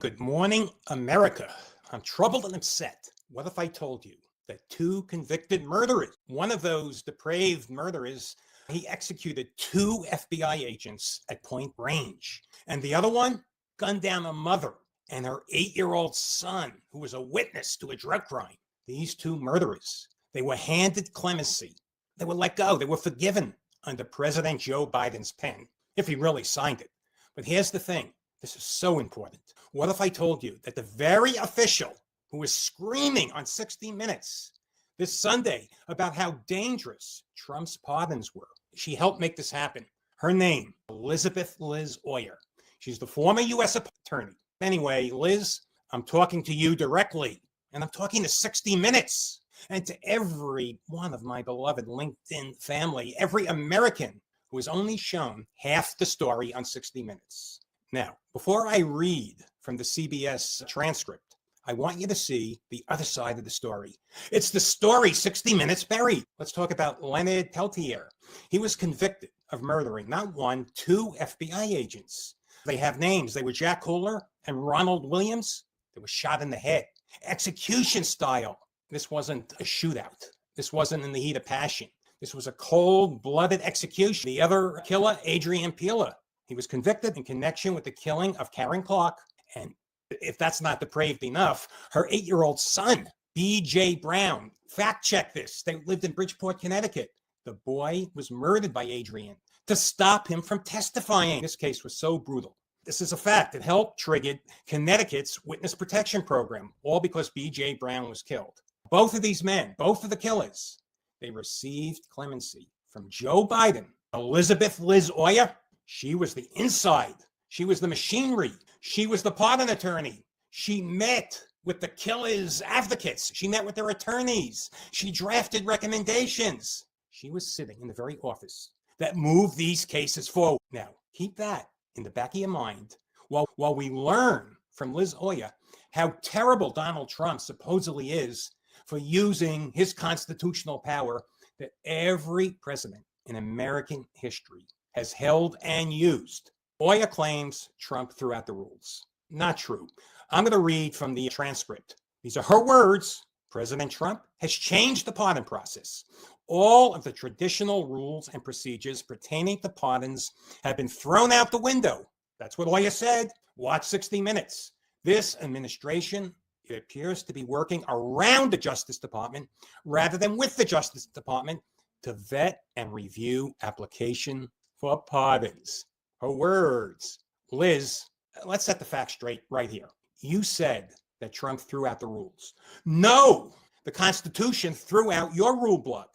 Good morning, America. I'm troubled and upset. What if I told you that two convicted murderers, one of those depraved murderers, he executed two FBI agents at point range, and the other one gunned down a mother and her 8-year-old son, who was a witness to a drug crime. These two murderers, they were handed clemency. They were let go. They were forgiven under President Joe Biden's pen, if he really signed it. But here's the thing. This is so important. What if I told you that the very official who was screaming on 60 Minutes this Sunday about how dangerous Trump's pardons were, she helped make this happen. Her name, Elizabeth Liz Oyer. She's the former U.S. attorney. Anyway, Liz, I'm talking to you directly, and I'm talking to 60 Minutes and to every one of my beloved LinkedIn family, every American who is only shown half the story on 60 Minutes. Now, before I read from the CBS transcript, I want you to see the other side of the story. It's the story 60 Minutes buried. Let's talk about Leonard Peltier. He was convicted of murdering not one, two FBI agents. They have names. They were Jack Kohler and Ronald Williams. They were shot in the head. Execution style. This wasn't a shootout. This wasn't in the heat of passion. This was a cold-blooded execution. The other killer, Adrian Peeler, he was convicted in connection with the killing of Karen Clark. And if that's not depraved enough, her 8-year-old son, B.J. Brown, fact check this. They lived in Bridgeport, Connecticut. The boy was murdered by Adrian to stop him from testifying. This case was so brutal. This is a fact. It helped trigger Connecticut's witness protection program, all because B.J. Brown was killed. Both of these men, both of the killers, they received clemency from Joe Biden. Elizabeth Liz Oyer, she was the inside. She was the machinery. She was the pardon attorney. She met with the killers' advocates. She met with their attorneys. She drafted recommendations. She was sitting in the very office that moved these cases forward. Now, keep that in the back of your mind while we learn from Liz Oyer how terrible Donald Trump supposedly is for using his constitutional power that every president in American history has held and used. Oyer claims Trump threw out the rules. Not true. I'm going to read from the transcript. These are her words. President Trump has changed the pardon process. All of the traditional rules and procedures pertaining to pardons have been thrown out the window. That's what Oyer said. Watch 60 Minutes. This administration, it appears to be working around the Justice Department rather than with the Justice Department to vet and review application for pardons. Her words. Liz, let's set the facts straight right here. You said that Trump threw out the rules. No, the Constitution threw out your rule book.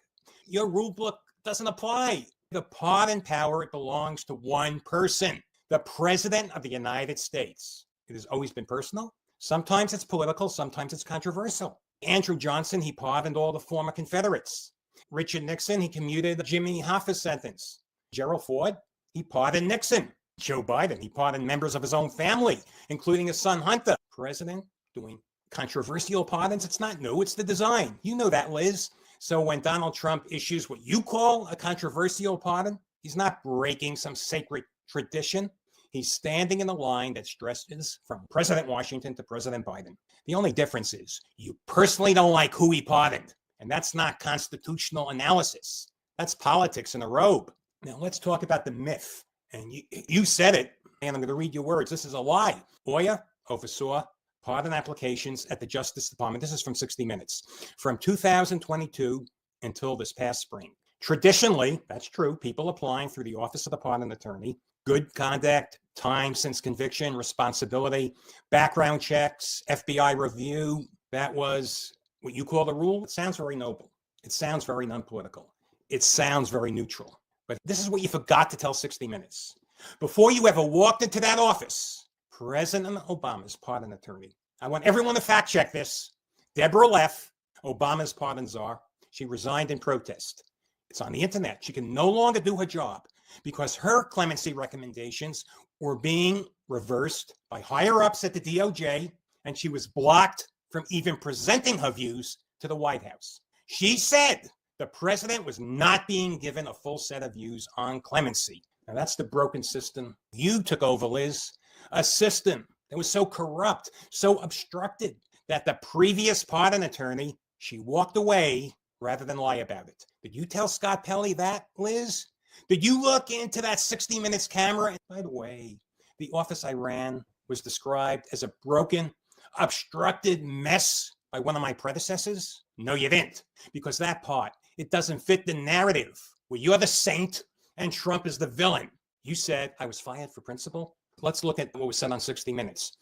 Your rule book doesn't apply. The pardon power, it belongs to one person, the President of the United States. It has always been personal. Sometimes it's political, sometimes it's controversial. Andrew Johnson, he pardoned all the former Confederates. Richard Nixon, he commuted the Jimmy Hoffa's sentence. Gerald Ford, he pardoned Nixon. Joe Biden, he pardoned members of his own family, including his son Hunter. President doing controversial pardons, it's not new, it's the design. You know that, Liz. So when Donald Trump issues what you call a controversial pardon, he's not breaking some sacred tradition. He's standing in the line that stretches from President Washington to President Biden. The only difference is you personally don't like who he pardoned. And that's not constitutional analysis. That's politics in a robe. Now let's talk about the myth. And you said it, and I'm going to read your words. This is a lie. Oyer oversaw pardon applications at the Justice Department. This is from 60 Minutes. From 2022 until this past spring. Traditionally, that's true, people applying through the Office of the Pardon Attorney, good conduct, time since conviction, responsibility, background checks, FBI review. That was what you call the rule. It sounds very noble. It sounds very non-political. It sounds very neutral. But this is what you forgot to tell 60 Minutes. Before you ever walked into that office, President Obama's pardon attorney, I want everyone to fact check this, Deborah Leff, Obama's pardon czar, she resigned in protest. It's on the internet. She can no longer do her job because her clemency recommendations were being reversed by higher ups at the DOJ, and she was blocked from even presenting her views to the White House. She said the president was not being given a full set of views on clemency. Now, that's the broken system you took over, Liz. A system that was so corrupt, so obstructed, that the previous pardon attorney, she walked away rather than lie about it. Did you tell Scott Pelley that, Liz? Did you look into that 60 Minutes camera? And by the way, the office I ran was described as a broken, obstructed mess by one of my predecessors? No, you didn't, because that part, it doesn't fit the narrative where you're the saint and Trump is the villain. You said I was fired for principle. Let's look at what was said on 60 Minutes.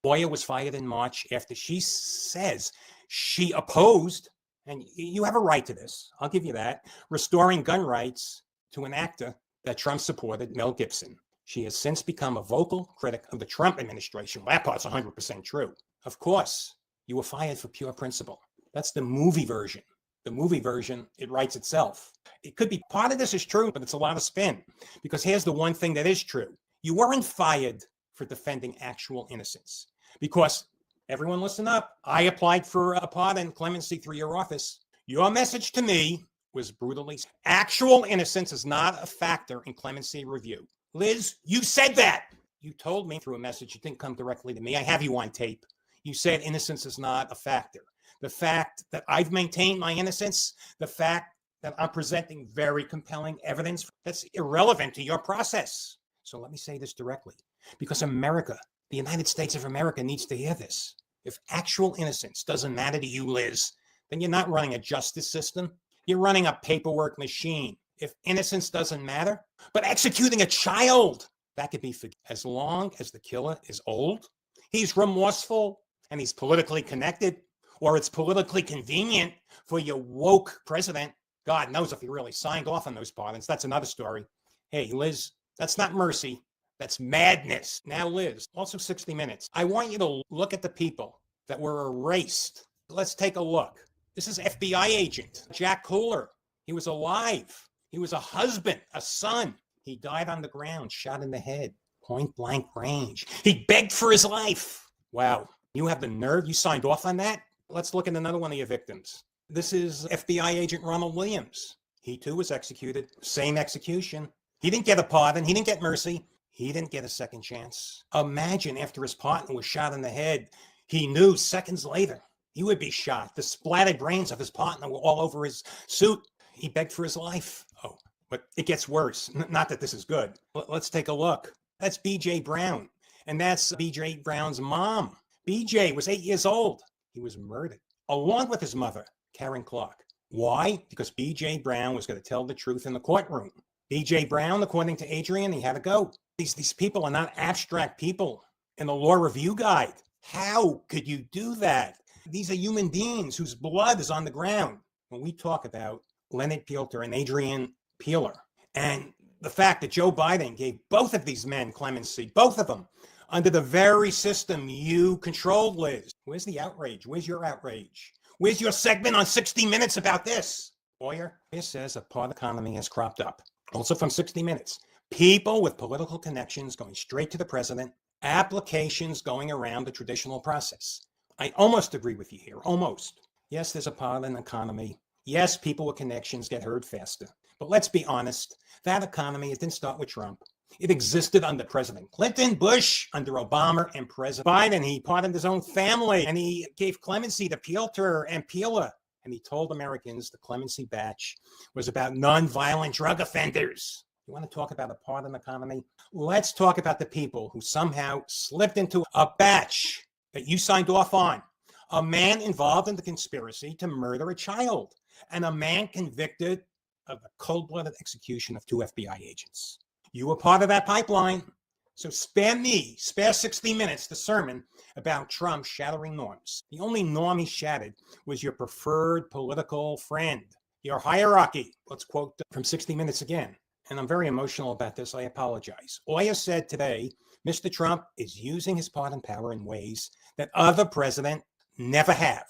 Oya was fired in March after she says she opposed, and you have a right to this, I'll give you that, restoring gun rights to an actor that Trump supported, Mel Gibson. She has since become a vocal critic of the Trump administration. Well, that part's 100% true. Of course, you were fired for pure principle. That's the movie version. The movie version, it writes itself. It could be part of this is true, but it's a lot of spin. Because here's the one thing that is true. You weren't fired for defending actual innocence. Because, everyone listen up, I applied for a pardon clemency through your office. Your message to me was brutally, actual innocence is not a factor in clemency review. Liz, you said that. You told me through a message, you didn't come directly to me. I have you on tape. You said innocence is not a factor. The fact that I've maintained my innocence, the fact that I'm presenting very compelling evidence, that's irrelevant to your process. So let me say this directly, because America, the United States of America, needs to hear this. If actual innocence doesn't matter to you, Liz, then you're not running a justice system. You're running a paperwork machine. If innocence doesn't matter, but executing a child, that could be forgiven. As long as the killer is old, he's remorseful, and he's politically connected, or it's politically convenient for your woke president. God knows if he really signed off on those pardons. That's another story. Hey, Liz, that's not mercy. That's madness. Now, Liz, also 60 Minutes. I want you to look at the people that were erased. Let's take a look. This is FBI agent Jack Kohler. He was alive. He was a husband, a son. He died on the ground, shot in the head, point blank range. He begged for his life. Wow. You have the nerve? You signed off on that? Let's look at another one of your victims. This is FBI agent Ronald Williams. He too was executed. Same execution. He didn't get a pardon. He didn't get mercy. He didn't get a second chance. Imagine after his partner was shot in the head, he knew seconds later he would be shot. The splattered brains of his partner were all over his suit. He begged for his life. Oh, but it gets worse. Not that this is good. Let's take a look. That's B.J. Brown. And that's B.J. Brown's mom. B.J. was 8 years old. He was murdered, along with his mother, Karen Clark. Why? Because B.J. Brown was going to tell the truth in the courtroom. B.J. Brown, according to Adrian, he had to go. These people are not abstract people in the law review guide. How could you do that? These are human beings whose blood is on the ground. When we talk about Leonard Pielter and Adrian Peeler, and the fact that Joe Biden gave both of these men clemency, both of them, under the very system you controlled, Liz. Where's the outrage? Where's your outrage? Where's your segment on 60 Minutes about this? Lawyer, it says a part economy has cropped up. Also from 60 Minutes. People with political connections going straight to the president, applications going around the traditional process. I almost agree with you here, almost. Yes, there's a pardon economy. Yes, people with connections get heard faster. But let's be honest, that economy, it didn't start with Trump. It existed under President Clinton, Bush, under Obama, and President Biden. He pardoned his own family, and he gave clemency to Pielter and Peeler. And he told Americans the clemency batch was about nonviolent drug offenders. You want to talk about a pardon economy? Let's talk about the people who somehow slipped into a batch that you signed off on. A man involved in the conspiracy to murder a child, and a man convicted of the cold-blooded execution of 2 FBI agents. You were part of that pipeline. So spare 60 Minutes, the sermon about Trump shattering norms. The only norm he shattered was your preferred political friend, your hierarchy. Let's quote from 60 Minutes again. And I'm very emotional about this. I apologize. Oya said today, Mr. Trump is using his pardon power in ways that other presidents never have.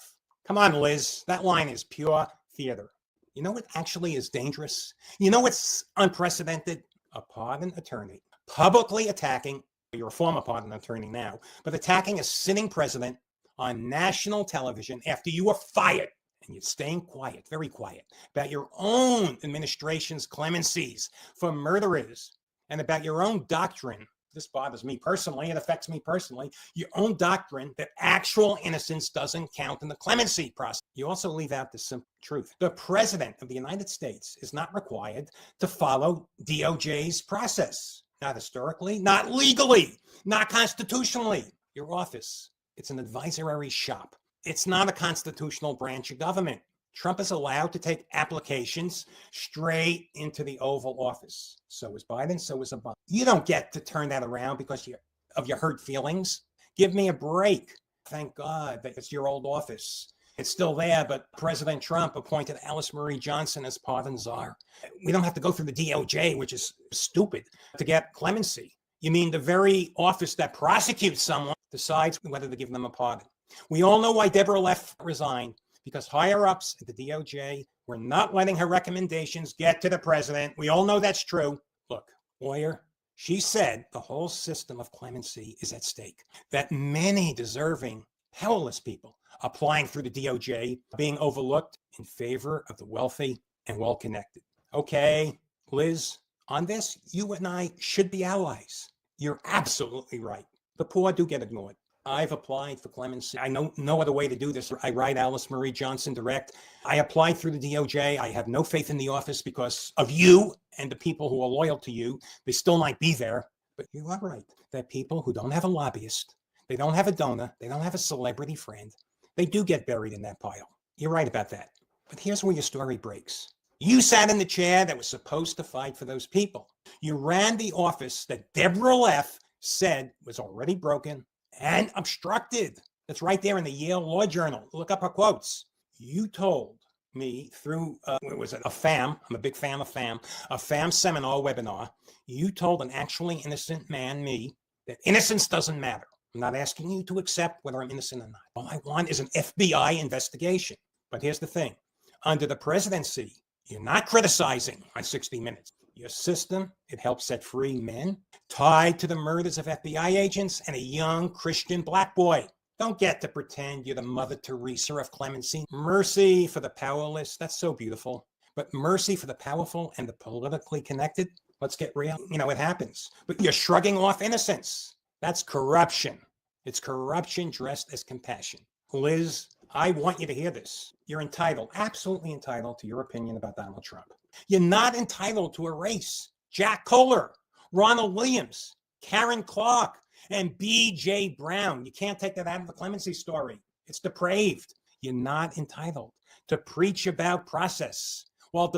Come on, Liz. That line is pure theater. You know what actually is dangerous? You know what's unprecedented? A pardon attorney publicly attacking, you're a former pardon attorney now, but attacking a sitting president on national television after you were fired. And you're staying quiet, very quiet, about your own administration's clemencies for murderers and about your own doctrine this bothers me personally, it affects me personally, your own doctrine that actual innocence doesn't count in the clemency process. You also leave out the simple truth. The president of the United States is not required to follow DOJ's process. Not historically, not legally, not constitutionally. Your office, it's an advisory shop. It's not a constitutional branch of government. Trump is allowed to take applications straight into the Oval Office. So is Biden, so is Obama. You don't get to turn that around because of your hurt feelings. Give me a break. Thank God that it's your old office. It's still there, but President Trump appointed Alice Marie Johnson as pardon czar. We don't have to go through the DOJ, which is stupid, to get clemency. You mean the very office that prosecutes someone decides whether to give them a pardon. We all know why Deborah Leff resigned, because higher-ups at the DOJ were not letting her recommendations get to the president. We all know that's true. Look, lawyer, she said the whole system of clemency is at stake, that many deserving, powerless people applying through the DOJ are being overlooked in favor of the wealthy and well-connected. Okay, Liz, on this, you and I should be allies. You're absolutely right. The poor do get ignored. I've applied for clemency. I know no other way to do this. I write Alice Marie Johnson direct. I applied through the DOJ. I have no faith in the office because of you and the people who are loyal to you. They still might be there. But you are right that people who don't have a lobbyist, they don't have a donor, they don't have a celebrity friend, they do get buried in that pile. You're right about that. But here's where your story breaks. You sat in the chair that was supposed to fight for those people. You ran the office that Deborah Leff said was already broken and obstructed. That's right there in the Yale Law Journal. Look up her quotes. You told me through, it was a FAM, I'm a big fan of FAM, a FAM seminar webinar. You told an actually innocent man, me, that innocence doesn't matter. I'm not asking you to accept whether I'm innocent or not. All I want is an FBI investigation. But here's the thing. Under the presidency, you're not criticizing on 60 Minutes. Your system, it helps set free men tied to the murders of FBI agents and a young Christian black boy. Don't get to pretend you're the Mother Teresa of clemency. Mercy for the powerless, that's so beautiful. But mercy for the powerful and the politically connected, let's get real. You know, it happens. But you're shrugging off innocence. That's corruption. It's corruption dressed as compassion. Liz, I want you to hear this. You're entitled, absolutely entitled to your opinion about Donald Trump. You're not entitled to erase Jack Kohler, Ronald Williams, Karen Clark, and B.J. Brown. You can't take that out of the clemency story. It's depraved. You're not entitled to preach about process while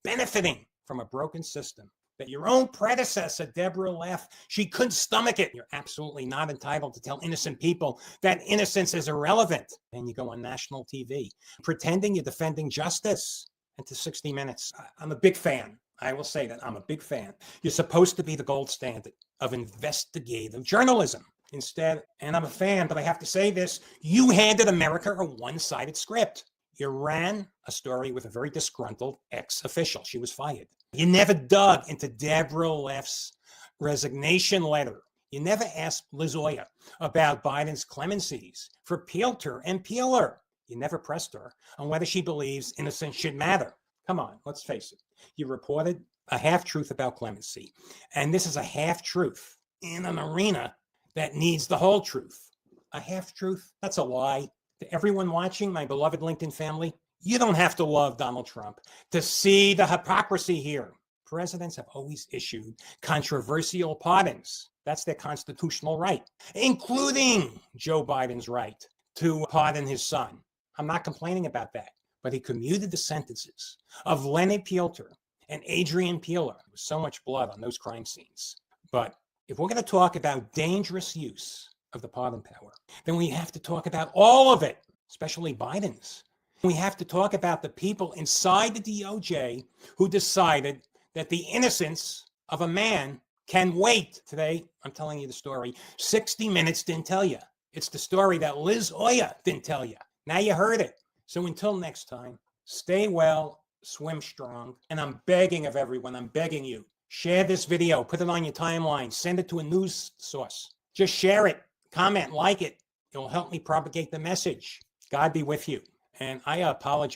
benefiting from a broken system that your own predecessor, Deborah Leff, she couldn't stomach it. You're absolutely not entitled to tell innocent people that innocence is irrelevant. And you go on national TV pretending you're defending justice. And to 60 Minutes, I'm a big fan. I will say that I'm a big fan. You're supposed to be the gold standard of investigative journalism. Instead, and I'm a fan, but I have to say this, you handed America a one-sided script. You ran a story with a very disgruntled ex-official. She was fired. You never dug into Deborah Leff's resignation letter. You never asked Liz Oya about Biden's clemencies for Pielter and Peeler. You never pressed her on whether she believes innocence should matter. Come on, let's face it. You reported a half-truth about clemency. And this is a half-truth in an arena that needs the whole truth. A half-truth, that's a lie. To everyone watching, my beloved LinkedIn family, you don't have to love Donald Trump to see the hypocrisy here. Presidents have always issued controversial pardons. That's their constitutional right, including Joe Biden's right to pardon his son. I'm not complaining about that, but he commuted the sentences of Lenny Pielter and Adrian Peeler. There was so much blood on those crime scenes. But if we're going to talk about dangerous use of the pardon power, then we have to talk about all of it, especially Biden's. We have to talk about the people inside the DOJ who decided that the innocence of a man can wait. Today, I'm telling you the story 60 Minutes didn't tell you. It's the story that Liz Oya didn't tell you. Now you heard it. So until next time, stay well, swim strong, and I'm begging of everyone, I'm begging you, share this video, put it on your timeline, send it to a news source. Just share it, comment, like it. It will help me propagate the message. God be with you. And I apologize.